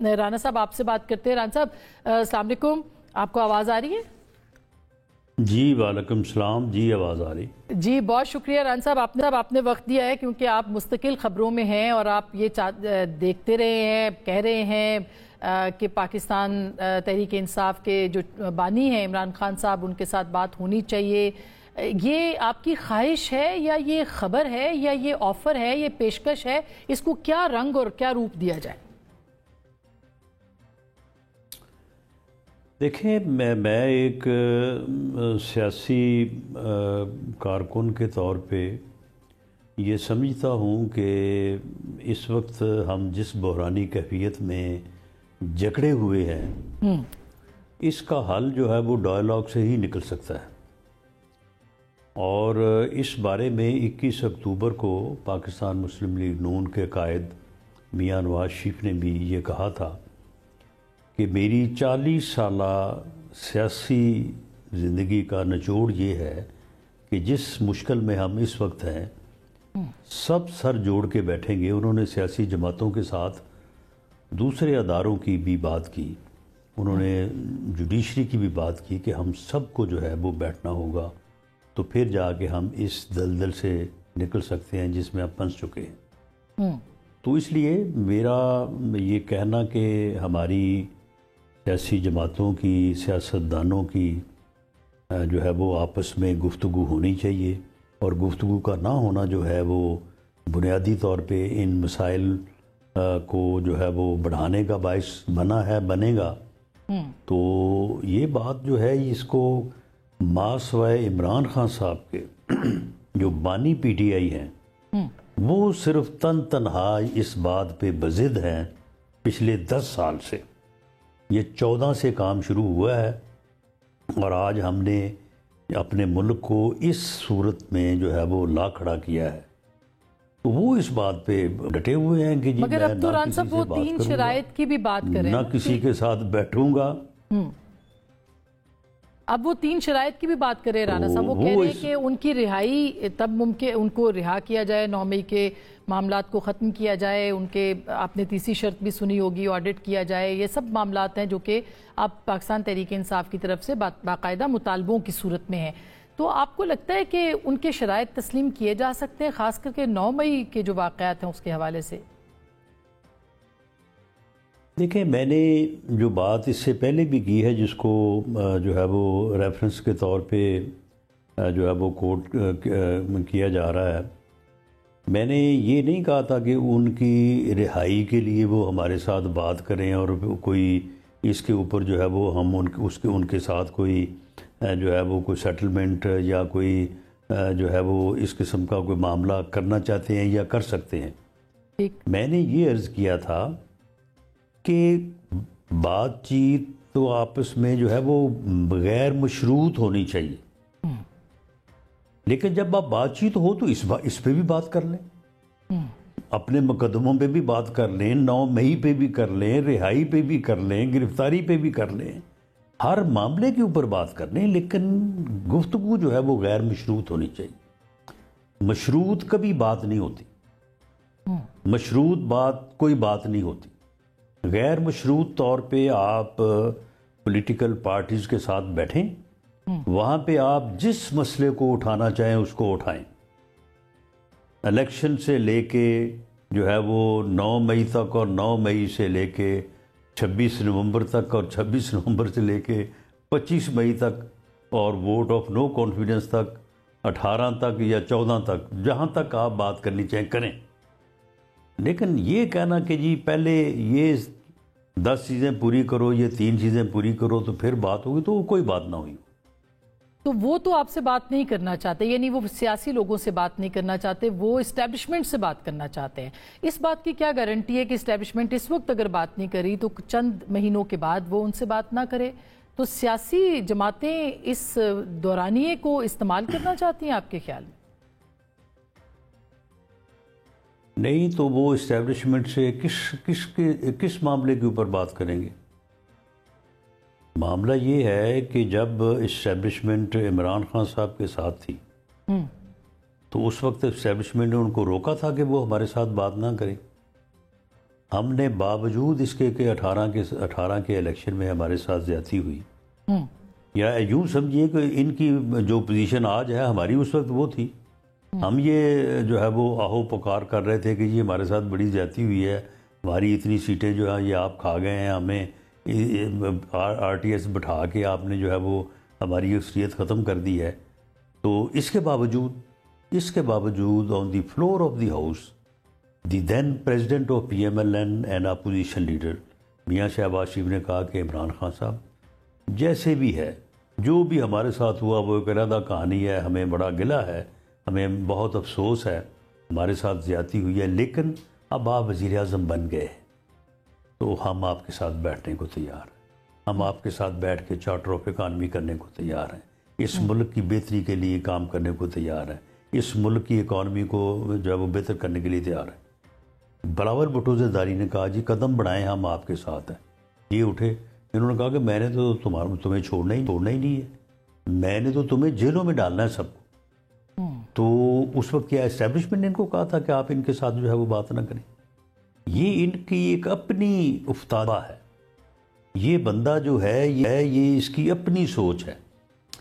رانا صاحب آپ سے بات کرتے ہیں. رانا صاحب السلام علیکم, آپ کو آواز آ رہی ہے؟ جی وعلیکم السلام. جی آواز آ رہی. جی بہت شکریہ رانا صاحب, آپ نے وقت دیا ہے, کیونکہ آپ مستقل خبروں میں ہیں اور آپ یہ دیکھتے رہے ہیں, کہہ رہے ہیں کہ پاکستان تحریک انصاف کے جو بانی ہیں عمران خان صاحب, ان کے ساتھ بات ہونی چاہیے. یہ آپ کی خواہش ہے یا یہ خبر ہے یا یہ آفر ہے, یہ پیشکش ہے؟ اس کو کیا رنگ اور کیا روپ دیا جائے؟ دیکھیں, میں ایک سیاسی کارکن کے طور پہ یہ سمجھتا ہوں کہ اس وقت ہم جس بحرانی کیفیت میں جکڑے ہوئے ہیں, اس کا حل جو ہے وہ ڈائلاگ سے ہی نکل سکتا ہے. اور اس بارے میں 21 اکتوبر کو پاکستان مسلم لیگ نون کے قائد میاں نواز شریف نے بھی یہ کہا تھا کہ میری 40 سالہ سیاسی زندگی کا نچوڑ یہ ہے کہ جس مشکل میں ہم اس وقت ہیں سب سر جوڑ کے بیٹھیں گے. انہوں نے سیاسی جماعتوں کے ساتھ دوسرے اداروں کی بھی بات کی, انہوں نے جوڈیشری کی بھی بات کی کہ ہم سب کو جو ہے وہ بیٹھنا ہوگا, تو پھر جا کے ہم اس دلدل سے نکل سکتے ہیں جس میں اب پھنس چکے ہیں. تو اس لیے میرا یہ کہنا کہ ہماری سیاسی جماعتوں کی, سیاستدانوں کی جو ہے وہ آپس میں گفتگو ہونی چاہیے, اور گفتگو کا نہ ہونا جو ہے وہ بنیادی طور پہ ان مسائل کو جو ہے وہ بڑھانے کا باعث بنے گا. تو یہ بات جو ہے اس کو ماں سوائے عمران خان صاحب کے جو بانی پی ٹی آئی ہیں وہ صرف تنہا اس بات پہ بضد ہیں پچھلے 10 سال سے. یہ 14 سے کام شروع ہوا ہے اور آج ہم نے اپنے ملک کو اس صورت میں جو ہے وہ لا کھڑا کیا ہے. تو وہ اس بات پہ ڈٹے ہوئے ہیں کہ جی مگر اب تو رانا صاحب وہ 3 شرائط کی بھی بات کریں, نہ کسی کے ساتھ بیٹھوں گا. اب وہ 3 شرائط کی بھی بات کریں رانا صاحب, وہ کہہ رہے ہیں کہ ان کی رہائی تب ممکن, ان کو رہا کیا جائے, 9 مئی کے معاملات کو ختم کیا جائے, ان کے آپ نے تیسری شرط بھی سنی ہوگی, آڈٹ کیا جائے. یہ سب معاملات ہیں جو کہ آپ پاکستان تحریک انصاف کی طرف سے باقاعدہ مطالبوں کی صورت میں ہیں. تو آپ کو لگتا ہے کہ ان کے شرائط تسلیم کیے جا سکتے ہیں, خاص کر کے 9 مئی کے جو واقعات ہیں اس کے حوالے سے؟ دیکھیں, میں نے جو بات اس سے پہلے بھی کی ہے, جس کو جو ہے وہ ریفرنس کے طور پہ جو ہے وہ کوٹ کیا جا رہا ہے, میں نے یہ نہیں کہا تھا کہ ان کی رہائی کے لیے وہ ہمارے ساتھ بات کریں اور کوئی اس کے اوپر جو ہے وہ ہم ان کے ساتھ کوئی جو ہے وہ کوئی سیٹلمنٹ یا کوئی جو ہے وہ اس قسم کا کوئی معاملہ کرنا چاہتے ہیں یا کر سکتے ہیں. میں نے یہ عرض کیا تھا کہ بات چیت تو آپس میں جو ہے وہ غیر مشروط ہونی چاہیے, لیکن جب آپ بات چیت ہو تو اس پہ بھی بات کر لیں, اپنے مقدموں پہ بھی بات کر لیں, 9 مئی پہ بھی کر لیں, رہائی پہ بھی کر لیں, گرفتاری پہ بھی کر لیں, ہر معاملے کے اوپر بات کر لیں, لیکن گفتگو جو ہے وہ غیر مشروط ہونی چاہیے. مشروط کبھی بات نہیں ہوتی, مشروط بات کوئی بات نہیں ہوتی. غیر مشروط طور پہ آپ پولیٹیکل پارٹیز کے ساتھ بیٹھیں, وہاں پہ آپ جس مسئلے کو اٹھانا چاہیں اس کو اٹھائیں. الیکشن سے لے کے جو ہے وہ 9 مئی تک, اور 9 مئی سے لے کے 26 نومبر تک, اور 26 نومبر سے لے کے 25 مئی تک, اور ووٹ آف نو کانفیڈنس تک 18 تک یا 14 تک, جہاں تک آپ بات کرنی چاہیں کریں. لیکن یہ کہنا کہ جی پہلے یہ 10 چیزیں پوری کرو, یہ 3 چیزیں پوری کرو تو پھر بات ہوگی, تو کوئی بات نہ ہوئی. تو وہ تو آپ سے بات نہیں کرنا چاہتے, یعنی وہ سیاسی لوگوں سے بات نہیں کرنا چاہتے, وہ اسٹیبلشمنٹ سے بات کرنا چاہتے ہیں. اس بات کی کیا گارنٹی ہے کہ اسٹیبلشمنٹ اس وقت اگر بات نہیں کری تو چند مہینوں کے بعد وہ ان سے بات نہ کرے؟ تو سیاسی جماعتیں اس دورانیے کو استعمال کرنا چاہتی ہیں آپ کے خیال میں؟ نہیں, تو وہ اسٹیبلشمنٹ سے کس معاملے کے اوپر بات کریں گے؟ معاملہ یہ ہے کہ جب اسٹیبلشمنٹ عمران خان صاحب کے ساتھ تھی تو اس وقت اسٹیبلشمنٹ نے ان کو روکا تھا کہ وہ ہمارے ساتھ بات نہ کریں. ہم نے باوجود اس کے کہ 18 کے الیکشن میں ہمارے ساتھ زیادتی ہوئی، یا یوں سمجھیے کہ ان کی جو پوزیشن آج ہے ہماری اس وقت وہ تھی. ہم یہ جو ہے وہ آہو پکار کر رہے تھے کہ یہ ہمارے ساتھ بڑی زیادتی ہوئی ہے، ہماری اتنی سیٹیں جو ہیں یہ آپ کھا گئے ہیں، ہمیں RTS بٹھا کے آپ نے جو ہے وہ ہماری اکثریت ختم کر دی ہے. تو اس کے باوجود on the floor of the house the then president of PMLN and opposition leader Mian Shahbaz شریف نے کہا کہ عمران خان صاحب جیسے بھی ہے، جو بھی ہمارے ساتھ ہوا وہ ایک علیحدہ کہانی ہے، ہمیں بڑا گلہ ہے، ہمیں بہت افسوس ہے، ہمارے ساتھ زیادتی ہوئی ہے، لیکن اب آپ وزیر اعظم بن گئے ہیں تو ہم آپ کے ساتھ بیٹھنے کو تیار ہیں، ہم آپ کے ساتھ بیٹھ کے چارٹر آف اکانومی کرنے کو تیار ہیں، اس ملک کی بہتری کے لیے کام کرنے کو تیار ہیں، اس ملک کی اکانومی کو جو ہے وہ بہتر کرنے کے لیے تیار ہیں. بلاول بھٹو زرداری نے کہا جی قدم بڑھائیں، ہم آپ کے ساتھ ہیں. یہ اٹھے، انہوں نے کہا کہ میں نے تو تمہیں چھوڑنا ہی نہیں ہے، میں نے تو تمہیں جیلوں میں ڈالنا ہے سب کو. تو اس وقت کیا اسٹیبلشمنٹ نے ان کو کہا تھا کہ آپ ان کے ساتھ جو ہے وہ بات نہ کریں. یہ ان کی ایک اپنی افتادہ ہے، یہ بندہ جو ہے یہ اس کی اپنی سوچ ہے.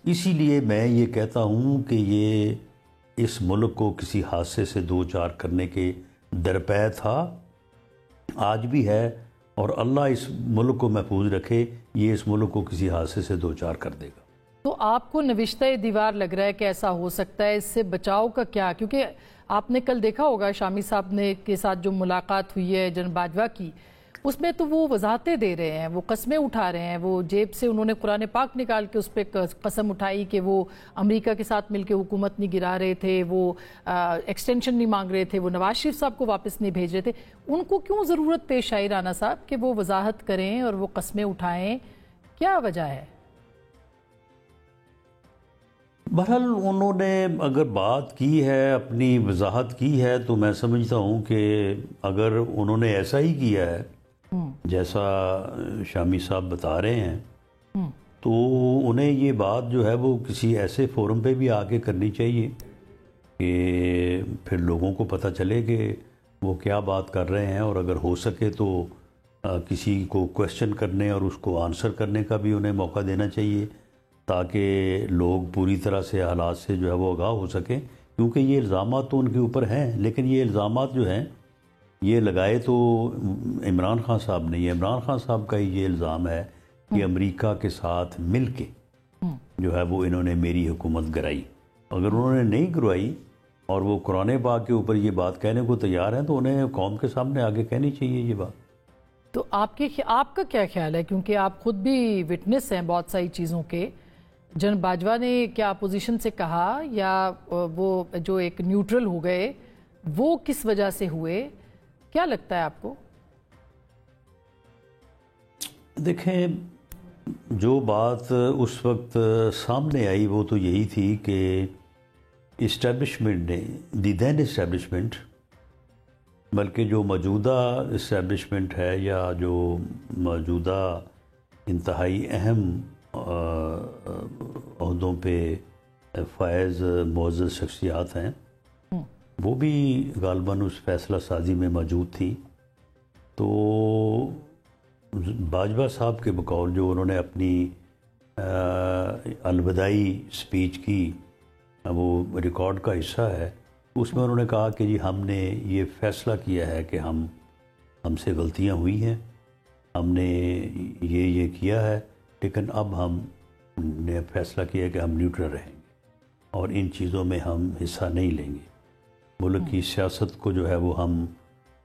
اسی لیے میں یہ کہتا ہوں کہ یہ اس ملک کو کسی حادثے سے دو چار کرنے کے درپے تھا، آج بھی ہے، اور اللہ اس ملک کو محفوظ رکھے، یہ اس ملک کو کسی حادثے سے دو چار کر دے گا. تو آپ کو نوشتہ دیوار لگ رہا ہے کہ ایسا ہو سکتا ہے، اس سے بچاؤ کا کیا؟ کیونکہ آپ نے کل دیکھا ہوگا شامی صاحب نے کے ساتھ جو ملاقات ہوئی ہے جنرل باجوہ کی، اس میں تو وہ وضاحتیں دے رہے ہیں، وہ قسمیں اٹھا رہے ہیں، وہ جیب سے انہوں نے قرآن پاک نکال کے اس پہ قسم اٹھائی کہ وہ امریکہ کے ساتھ مل کے حکومت نہیں گرا رہے تھے، وہ ایکسٹینشن نہیں مانگ رہے تھے، وہ نواز شریف صاحب کو واپس نہیں بھیج رہے تھے. ان کو کیوں ضرورت پیش آئی رانا صاحب کہ وہ وضاحت کریں اور وہ قسمیں اٹھائیں؟ کیا وجہ ہے؟ بہرحال انہوں نے اگر بات کی ہے، اپنی وضاحت کی ہے، تو میں سمجھتا ہوں کہ اگر انہوں نے ایسا ہی کیا ہے جیسا شامی صاحب بتا رہے ہیں، تو انہیں یہ بات جو ہے وہ کسی ایسے فورم پہ بھی آ کے کرنی چاہیے کہ پھر لوگوں کو پتہ چلے کہ وہ کیا بات کر رہے ہیں، اور اگر ہو سکے تو کسی کو کویسچن کرنے اور اس کو آنسر کرنے کا بھی انہیں موقع دینا چاہیے، تاکہ لوگ پوری طرح سے حالات سے جو ہے وہ آگاہ ہو سکیں. کیونکہ یہ الزامات تو ان کے اوپر ہیں، لیکن یہ الزامات جو ہیں یہ لگائے تو عمران خان صاحب نے، یہ عمران خان صاحب کا ہی یہ الزام ہے کہ امریکہ کے ساتھ مل کے جو ہے وہ انہوں نے میری حکومت گرائی. اگر انہوں نے نہیں گروائی اور وہ قرآن پاک کے اوپر یہ بات کہنے کو تیار ہیں تو انہیں قوم کے سامنے آگے کہنی چاہیے یہ بات. تو آپ کا کیا خیال ہے؟ کیونکہ آپ خود بھی وٹنس ہیں بہت ساری چیزوں کے. جنرل باجوہ نے کیا اپوزیشن سے کہا، یا وہ جو ایک نیوٹرل ہو گئے وہ کس وجہ سے ہوئے؟ کیا لگتا ہے آپ کو؟ دیکھیں، جو بات اس وقت سامنے آئی وہ تو یہی تھی کہ اسٹیبلشمنٹ نے، دی دین اسٹیبلشمنٹ، بلکہ جو موجودہ اسٹیبلشمنٹ ہے یا جو موجودہ انتہائی اہم عہدوں پہ فائز معزز شخصیات ہیں، وہ بھی غالباً اس فیصلہ سازی میں موجود تھی. تو باجوہ صاحب کے بقول جو انہوں نے اپنی الوداعی سپیچ کی، وہ ریکارڈ کا حصہ ہے، اس میں انہوں نے کہا کہ جی ہم نے یہ فیصلہ کیا ہے کہ ہم سے غلطیاں ہوئی ہیں، ہم نے یہ کیا ہے، لیکن اب ہم نے فیصلہ کیا کہ ہم نیوٹرل رہیں گے اور ان چیزوں میں ہم حصہ نہیں لیں گے. ملک کی سیاست کو جو ہے وہ ہم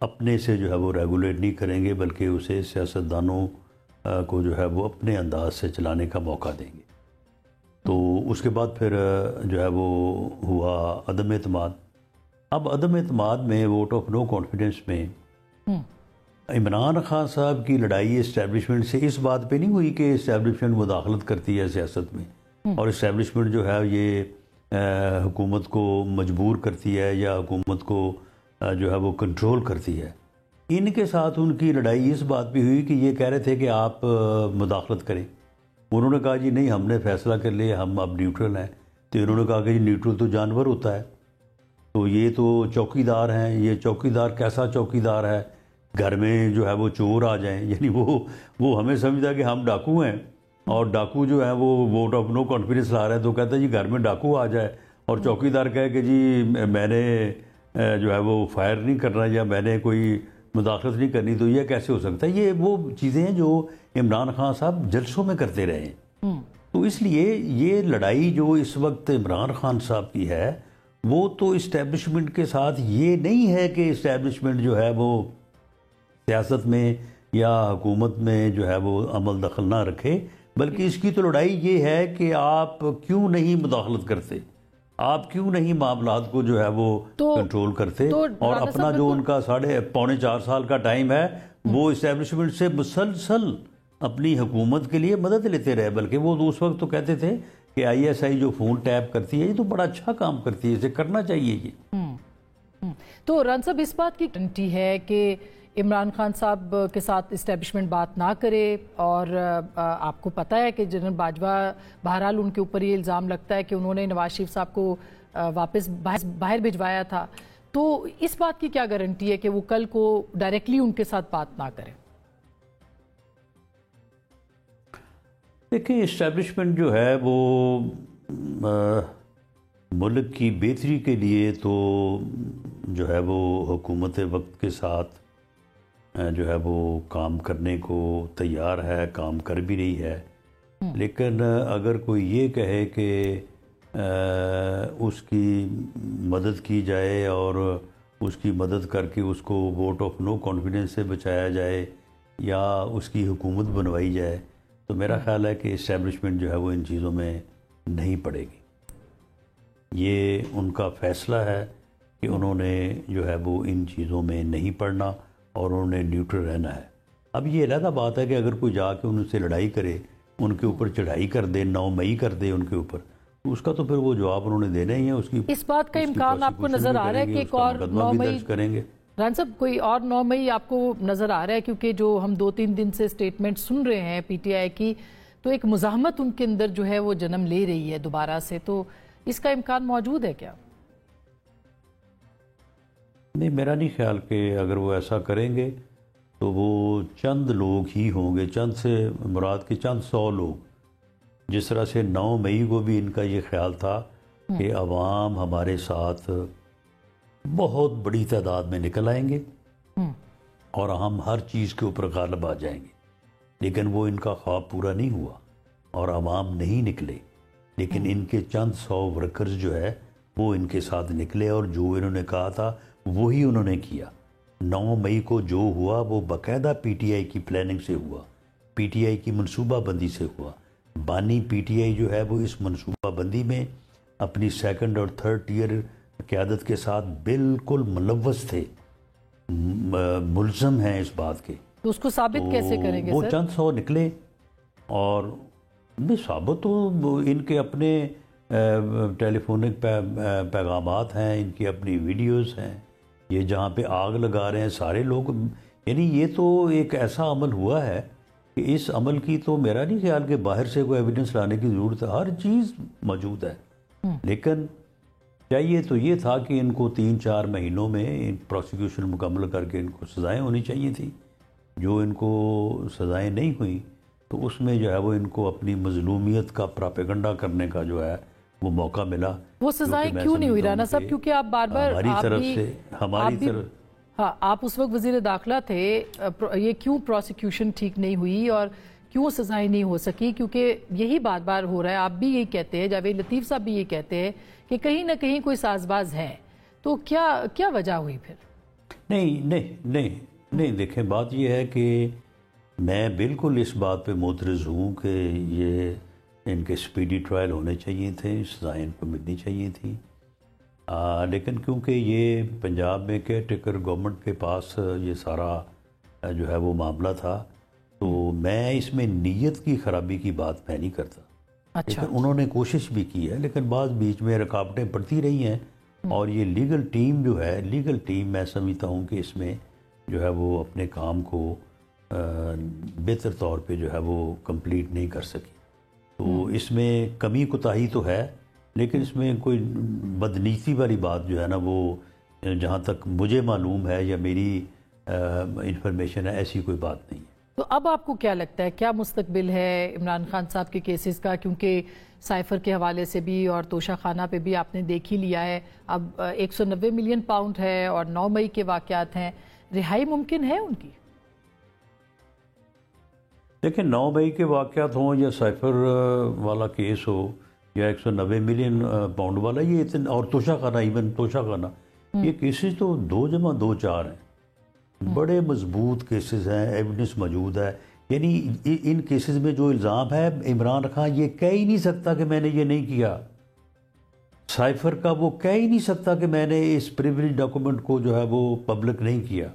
اپنے سے جو ہے وہ ریگولیٹ نہیں کریں گے، بلکہ اسے سیاستدانوں کو جو ہے وہ اپنے انداز سے چلانے کا موقع دیں گے. تو اس کے بعد پھر جو ہے وہ ہوا عدم اعتماد. اب عدم اعتماد میں ووٹ آف نو کانفیڈنس میں عمران خان صاحب کی لڑائی اسٹیبلشمنٹ سے اس بات پہ نہیں ہوئی کہ اسٹیبلشمنٹ مداخلت کرتی ہے سیاست میں، اور اسٹیبلشمنٹ جو ہے یہ حکومت کو مجبور کرتی ہے یا حکومت کو جو ہے وہ کنٹرول کرتی ہے. ان کے ساتھ ان کی لڑائی اس بات پہ ہوئی کہ یہ کہہ رہے تھے کہ آپ مداخلت کریں. انہوں نے کہا جی نہیں، ہم نے فیصلہ کر لیا، ہم اب نیوٹرل ہیں. تو انہوں نے کہا کہ جی نیوٹرل تو جانور ہوتا ہے، تو یہ تو چوکی دار ہیں. یہ چوکی دار کیسا چوکی دار ہے گھر میں جو ہے وہ چور آ جائیں، یعنی وہ ہمیں سمجھتا ہے کہ ہم ڈاکو ہیں، اور ڈاکو جو ہے وہ ووٹ آف نو کانفیڈنس لا رہا ہے، تو کہتا ہے جی گھر میں ڈاکو آ جائے، اور چوکی دار کہے کہ جی میں نے جو ہے وہ فائر نہیں کرنا یا میں نے کوئی مداخلت نہیں کرنی، تو یہ کیسے ہو سکتا ہے؟ یہ وہ چیزیں ہیں جو عمران خان صاحب جلسوں میں کرتے رہے ہیں۔ تو اس لیے یہ لڑائی جو اس وقت عمران خان صاحب کی ہے وہ تو اسٹیبلشمنٹ کے ساتھ یہ نہیں ہے کہ اسٹیبلشمنٹ جو ہے وہ سیاست میں یا حکومت میں جو ہے وہ عمل دخل نہ رکھے، بلکہ اس کی تو لڑائی یہ ہے کہ آپ کیوں نہیں مداخلت کرتے، آپ کیوں نہیں معاملات کو جو ہے وہ کنٹرول کرتے، اور اپنا جو ان کا پونے 4 سال کا ٹائم ہے وہ اسٹیبلشمنٹ سے مسلسل اپنی حکومت کے لیے مدد لیتے رہے، بلکہ وہ اس وقت تو کہتے تھے کہ آئی ایس آئی جو فون ٹیپ کرتی ہے یہ تو بڑا اچھا کام کرتی ہے، اسے کرنا چاہیے یہ۔ تو ران صاحب اس بات کی گارنٹی ہے کہ عمران خان صاحب کے ساتھ اسٹیبلشمنٹ بات نہ کرے، اور آپ کو پتہ ہے کہ جنرل باجوہ بہرحال ان کے اوپر یہ الزام لگتا ہے کہ انہوں نے نواز شریف صاحب کو واپس باہر بھجوایا تھا، تو اس بات کی کیا گارنٹی ہے کہ وہ کل کو ڈائریکٹلی ان کے ساتھ بات نہ کریں؟ دیکھیں اسٹیبلشمنٹ جو ہے وہ ملک کی بہتری کے لیے تو جو ہے وہ حکومت وقت کے ساتھ جو ہے وہ کام کرنے کو تیار ہے، کام کر بھی رہی ہے، لیکن اگر کوئی یہ کہے کہ اس کی مدد کی جائے اور اس کی مدد کر کے اس کو ووٹ آف نو کانفیڈنس سے بچایا جائے یا اس کی حکومت بنوائی جائے، تو میرا خیال ہے کہ اسٹیبلشمنٹ جو ہے وہ ان چیزوں میں نہیں پڑے گی۔ یہ ان کا فیصلہ ہے کہ انہوں نے جو ہے وہ ان چیزوں میں نہیں پڑنا اور انہوں نے نیوٹرل رہنا ہے۔ اب یہ علیحدہ بات ہے کہ اگر کوئی جا کے ان سے لڑائی کرے، ان کے اوپر چڑھائی کر دے، 9 مئی کر دے ان کے اوپر، تو اس کا تو پھر وہ جواب انہوں نے دینا ہی ہے۔ اس بات کا امکان آپ کو نظر آ رہا ہے کہ ایک اور 9 مئی کریں گے؟ ران صاحب کوئی اور 9 مئی آپ کو نظر آ رہا ہے؟ کیونکہ جو ہم 2-3 دن سے سٹیٹمنٹ سن رہے ہیں پی ٹی آئی کی، تو ایک مزاحمت ان کے اندر جو ہے وہ جنم لے رہی ہے دوبارہ سے، تو اس کا امکان موجود ہے کیا؟ نہیں، میرا نہیں خیال کہ اگر وہ ایسا کریں گے تو وہ چند لوگ ہی ہوں گے، چند سے مراد کے چند 100 لوگ، جس طرح سے 9 مئی کو بھی ان کا یہ خیال تھا کہ عوام ہمارے ساتھ بہت بڑی تعداد میں نکل آئیں گے اور ہم ہر چیز کے اوپر غالب آ جائیں گے، لیکن وہ ان کا خواب پورا نہیں ہوا اور عوام نہیں نکلے، لیکن ان کے چند 100 ورکرز جو ہے وہ ان کے ساتھ نکلے، اور جو انہوں نے کہا تھا وہی انہوں نے کیا۔ 9 مئی کو جو ہوا وہ باقاعدہ پی ٹی آئی کی پلاننگ سے ہوا، پی ٹی آئی کی منصوبہ بندی سے ہوا۔ بانی پی ٹی آئی جو ہے وہ اس منصوبہ بندی میں اپنی 2nd اور 3rd ٹیئر قیادت کے ساتھ بالکل ملوث تھے، ملزم ہیں اس بات کے۔ تو اس کو ثابت کیسے کریں گے وہ سر؟ چند 100 نکلے، اور ثابت تو ان کے اپنے ٹیلی فونک پیغامات ہیں، ان کی اپنی ویڈیوز ہیں، یہ جہاں پہ آگ لگا رہے ہیں سارے لوگ، یعنی یہ تو ایک ایسا عمل ہوا ہے کہ اس عمل کی تو میرا نہیں خیال کہ باہر سے کوئی ایویڈنس لانے کی ضرورت ہے، ہر چیز موجود ہے۔ لیکن چاہیے تو یہ تھا کہ ان کو 3-4 مہینوں میں پروسیکیوشن مکمل کر کے ان کو سزائیں ہونی چاہیے تھی، جو ان کو سزائیں نہیں ہوئیں تو اس میں جو ہے وہ ان کو اپنی مظلومیت کا پراپیگنڈا کرنے کا جو ہے وہ موقع ملا۔ وہ سزائیں کیوں نہیں ہوئی رانا صاحب؟ کیونکہ آپ بار بار ہماری طرف ہاں آپ اس وقت وزیر داخلہ تھے، یہ کیوں پروسیکیوشن ٹھیک نہیں ہوئی اور کیوں سزائیں نہیں ہو سکی؟ کیونکہ یہی بار بار ہو رہا ہے، آپ بھی یہی کہتے ہیں، جاوید لطیف صاحب بھی یہ کہتے ہیں کہ کہیں نہ کہیں کوئی ساز باز ہے، تو کیا وجہ ہوئی پھر؟ نہیں دیکھیں، بات یہ ہے کہ میں بالکل اس بات پہ معترض ہوں کہ یہ ان کے سپیڈی ٹرائل ہونے چاہیے تھے، سزائیں ان کو ملنی چاہیے تھیں، لیکن کیونکہ یہ پنجاب میں کیئر ٹیکر گورنمنٹ کے پاس یہ سارا جو ہے وہ معاملہ تھا، تو میں اس میں نیت کی خرابی کی بات میں نہیں کرتا۔ لیکن انہوں نے کوشش بھی کی ہے، لیکن بعض بیچ میں رکاوٹیں پڑتی رہی ہیں، اور یہ لیگل ٹیم جو ہے، لیگل ٹیم میں سمجھتا ہوں کہ اس میں جو ہے وہ اپنے کام کو بہتر طور پہ جو ہے وہ کمپلیٹ نہیں کر سکی، تو اس میں کمی کوتاہی تو ہے، لیکن اس میں کوئی بدنیتی والی بات جو ہے نا، وہ جہاں تک مجھے معلوم ہے یا میری انفارمیشن ہے، ایسی کوئی بات نہیں ہے۔ تو اب آپ کو کیا لگتا ہے کیا مستقبل ہے عمران خان صاحب کے کیسز کا؟ کیونکہ سائفر کے حوالے سے بھی اور توشہ خانہ پہ بھی آپ نے دیکھ ہی لیا ہے، اب 190 ملین پاؤنڈ ہے اور 9 مئی کے واقعات ہیں، رہائی ممکن ہے ان کی؟ دیکھیں 9 مئی کے واقعات ہوں یا سائفر والا کیس ہو یا 190 ملین پاؤنڈ والا، یہ اتنے اور توشہ خانہ، ایون توشہ خانہ، یہ کیسز تو 2 × 2 = 4 ہیں، بڑے مضبوط کیسز ہیں، ایویڈنس موجود ہے۔ یعنی ان کیسز میں جو الزام ہے عمران خان یہ کہہ ہی نہیں سکتا کہ میں نے یہ نہیں کیا، سائفر کا وہ کہہ ہی نہیں سکتا کہ میں نے اس پریویلیج ڈاکومنٹ کو جو ہے وہ پبلک نہیں کیا۔